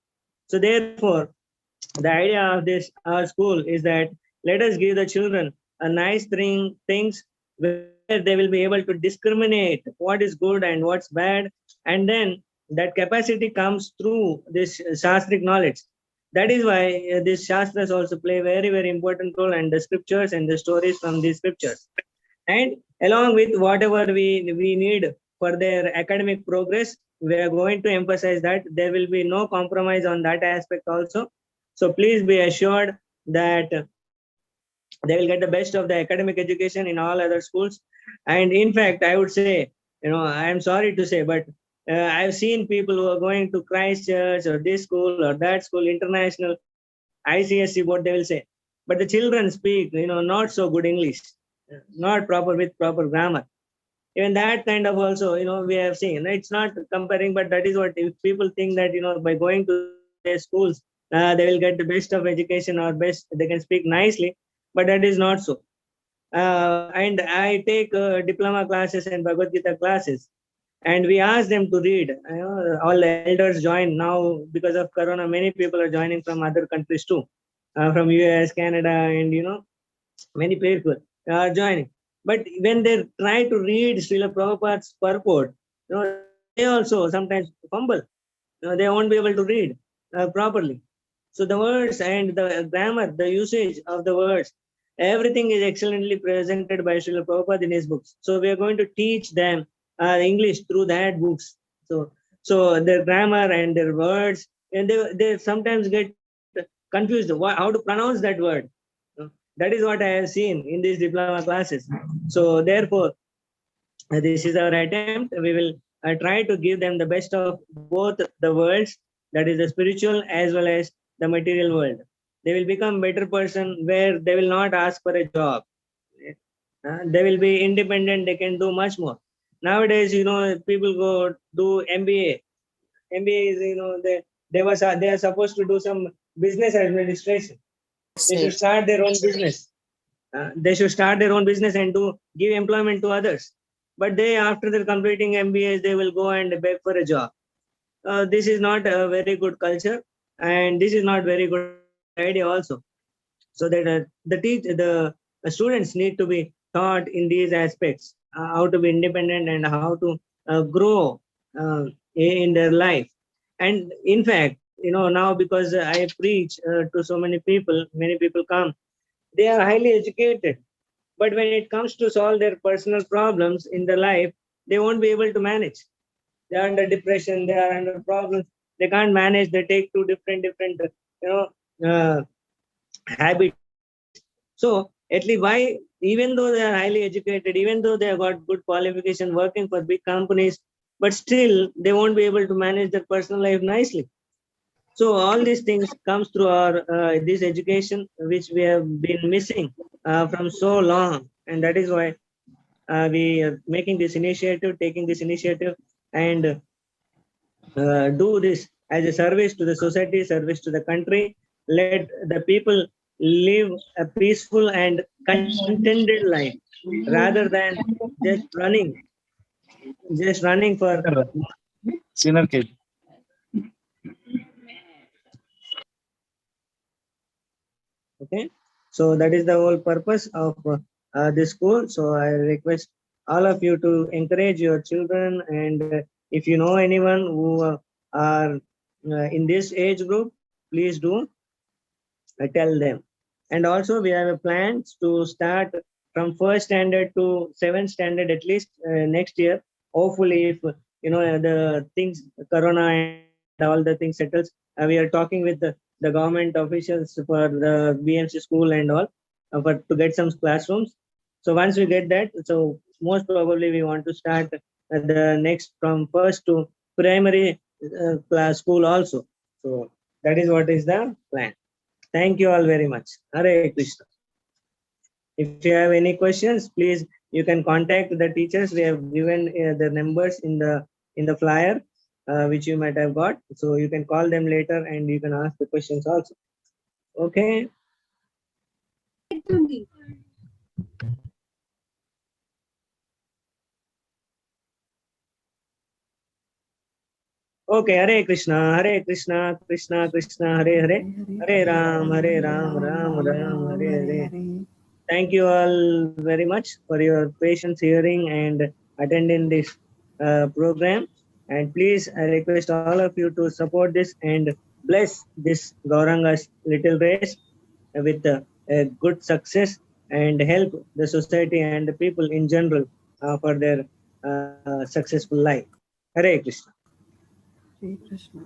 Speaker 2: So therefore, the idea of this our school is that let us give the children a nice things where they will be able to discriminate what is good and what's bad, and then that capacity comes through this shastric knowledge. That is why these shastras also play very, very important role, and the scriptures and the stories from these scriptures. And along with whatever we need for their academic progress, we are going to emphasize that there will be no compromise on that aspect also. So please be assured that they will get the best of the academic education in all other schools. And in fact, I would say, I am sorry to say, but I've seen people who are going to Christchurch or this school or that school, international, ICSE board, they will say, but the children speak, not so good English, not proper with proper grammar. Even that kind of also, we have seen. It's not comparing, but that is what, if people think that, by going to their schools, they will get the best of education or best, they can speak nicely, but that is not so. And I take diploma classes and Bhagavad Gita classes, and we ask them to read. All the elders join now because of Corona. Many people are joining from other countries too, from US, Canada, and many people are joining. But when they try to read Srila Prabhupada's purport, they also sometimes fumble. They won't be able to read properly. So the words and the grammar, the usage of the words, everything is excellently presented by Srila Prabhupada in his books. So we are going to teach them English through that books. So their grammar and their words, and they sometimes get confused how to pronounce that word. That is what I have seen in these diploma classes. So therefore, this is our attempt. We will try to give them the best of both the worlds, that is the spiritual as well as the material world. They will become better person where they will not ask for a job. They will be independent. They can do much more. Nowadays, people go do MBA. MBA is, they are supposed to do some business administration. They should start their own business. They should start their own business and give employment to others. But they, after they're completing MBAs, they will go and beg for a job. This is not a very good culture, and this is not very good idea also. So that the students need to be taught in these aspects, how to be independent and how to grow in their life. And in fact, now because I preach to so many people come, they are highly educated, but when it comes to solve their personal problems in their life, they won't be able to manage. They are under depression, they are under problems, they can't manage, they take two different habits. So at least why, even though they are highly educated, even though they have got good qualification working for big companies, but still they won't be able to manage their personal life nicely. So all these things comes through our this education, which we have been missing from so long, and that is why we are making this initiative, taking this initiative, and do this as a service to the society, service to the country. Let the people live a peaceful and contented life rather than just running for.
Speaker 7: Senior kid.
Speaker 2: Okay, so that is the whole purpose of this school. So I request all of you to encourage your children, and if you know anyone who are in this age group, please do tell them. And also we have a plans to start from first standard to seventh standard at least next year. Hopefully, if the things, corona and all the things settles, we are talking with the government officials for the BMC school and all, but to get some classrooms. So once we get that, so most probably we want to start the next from first to primary class school also. So that is what is the plan. Thank you all very much. Hare Krishna. If you have any questions, please you can contact the teachers. We have given the numbers in the flyer which you might have got. So you can call them later and you can ask the questions also. Okay. Okay, Hare Krishna, Krishna Krishna, Hare Hare, Hare Ram, Ram Ram, Hare Hare. Thank you all very much for your patience hearing and attending this program. And please, I request all of you to support this and bless this Gauranga's little race with a good success and help the society and the people in general for their successful life. Hare Krishna.
Speaker 3: Hare Krishna.